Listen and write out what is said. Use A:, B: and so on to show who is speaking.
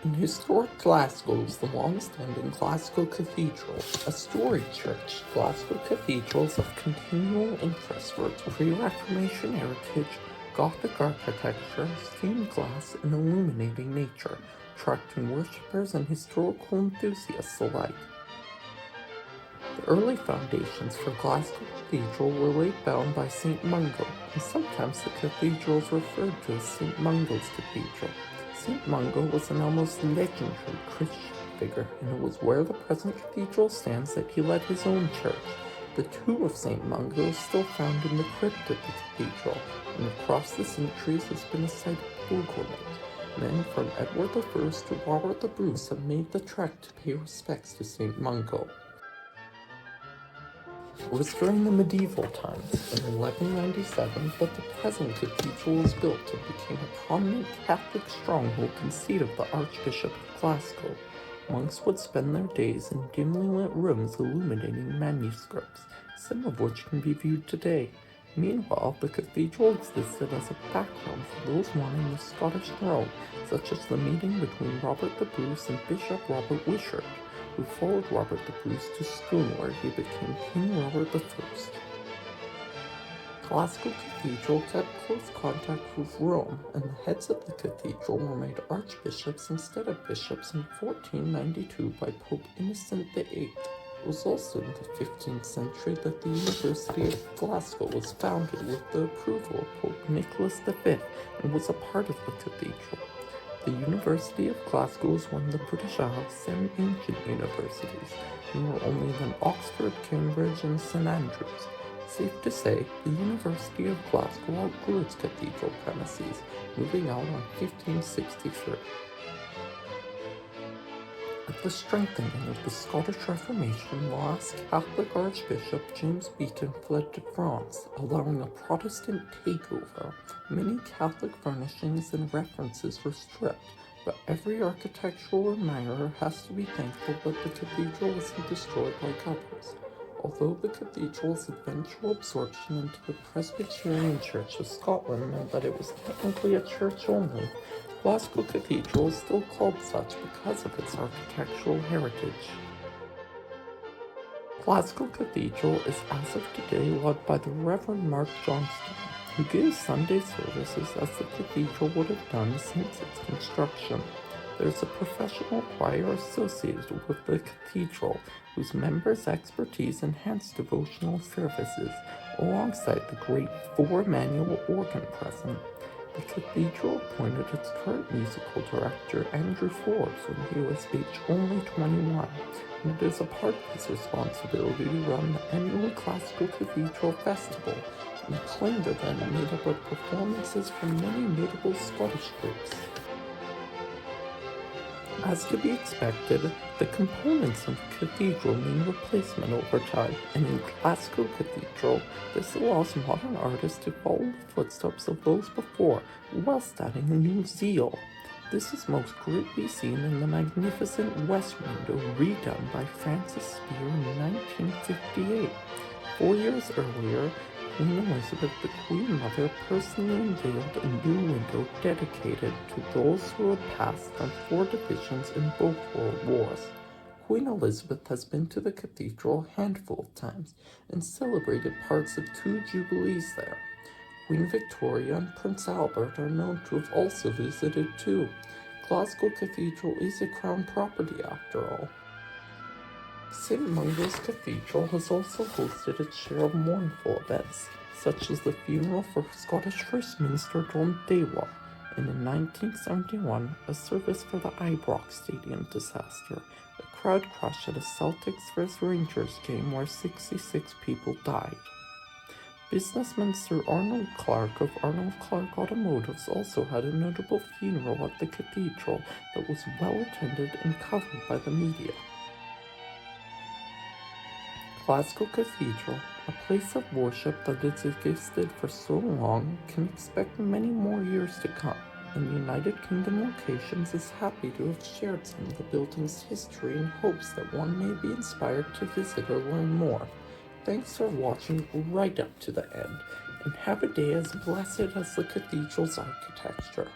A: In historic Glasgow is the long-standing Glasgow Cathedral, a storied church. Glasgow Cathedral is of continual interest for its pre-Reformation heritage, Gothic architecture, stained glass, and illuminating nature, attracting worshippers and historical enthusiasts alike. The early foundations for Glasgow Cathedral were laid down by St. Mungo, and sometimes the cathedral is referred to as St. Mungo's Cathedral. St. Mungo was an almost legendary Christian figure, and it was where the present cathedral stands that he led his own church. The tomb of St. Mungo is still found in the crypt of the cathedral, and across the centuries has been a site of pilgrimage. Men from Edward I to Robert the Bruce have made the trek to pay respects to St. Mungo. It was during the medieval times, in 1197, that the present cathedral was built and became a prominent Catholic stronghold and seat of the Archbishop of Glasgow. Monks would spend their days in dimly lit rooms illuminating manuscripts, some of which can be viewed today. Meanwhile, the cathedral existed as a background for those wanting the Scottish throne, such as the meeting between Robert the Bruce and Bishop Robert Wishart, who followed Robert the Bruce to Scone, where he became King Robert I. Glasgow Cathedral kept close contact with Rome, and the heads of the cathedral were made archbishops instead of bishops in 1492 by Pope Innocent VIII. It was also in the 15th century that the University of Glasgow was founded with the approval of Pope Nicholas V and was a part of the cathedral. The University of Glasgow is one of the British Isles' 7 ancient universities, and were only than Oxford, Cambridge, and St Andrews. Safe to say, the University of Glasgow outgrew its cathedral premises, moving out in 1563. With the strengthening of the Scottish Reformation, the last Catholic Archbishop James Beaton fled to France, allowing a Protestant takeover. Many Catholic furnishings and references were stripped, but every architectural admirer has to be thankful that the cathedral wasn't destroyed like others. Although the cathedral's eventual absorption into the Presbyterian Church of Scotland meant that it was technically a church only, Glasgow Cathedral is still called such because of its architectural heritage. Glasgow Cathedral is as of today led by the Reverend Mark Johnston, who gives Sunday services as the cathedral would have done since its construction. There is a professional choir associated with the cathedral, whose members' expertise enhance devotional services, alongside the great 4-manual organ present. The cathedral appointed its current musical director, Andrew Forbes, when he was age only 21, and it is a part of his responsibility to run the annual Glasgow Cathedral Festival, an acclaimed event made up of performances from many notable Scottish groups. As to be expected, the components of the cathedral need replacement over time, and in Glasgow Cathedral, this allows modern artists to follow the footsteps of those before, whilst adding a new zeal. This is most greatly seen in the magnificent west window redone by Francis Spear in 1958. 4 years earlier, Queen Elizabeth, the Queen Mother, personally unveiled a new window dedicated to those who had passed from 4 divisions in both World Wars. Queen Elizabeth has been to the cathedral a handful of times and celebrated parts of 2 jubilees there. Queen Victoria and Prince Albert are known to have also visited too. Glasgow Cathedral is a Crown property after all. St. Mungo's Cathedral has also hosted its share of mournful events, such as the funeral for Scottish First Minister John Dawa, and in 1971, a service for the Ibrox Stadium disaster, a crowd crash at a Celtics vs Rangers game where 66 people died. Businessman Sir Arnold Clark of Arnold Clark Automotives also had a notable funeral at the cathedral that was well attended and covered by the media. Glasgow Cathedral, a place of worship that has existed for so long, can expect many more years to come, and United Kingdom Locations is happy to have shared some of the building's history in hopes that one may be inspired to visit or learn more. Thanks for watching right up to the end, and have a day as blessed as the cathedral's architecture.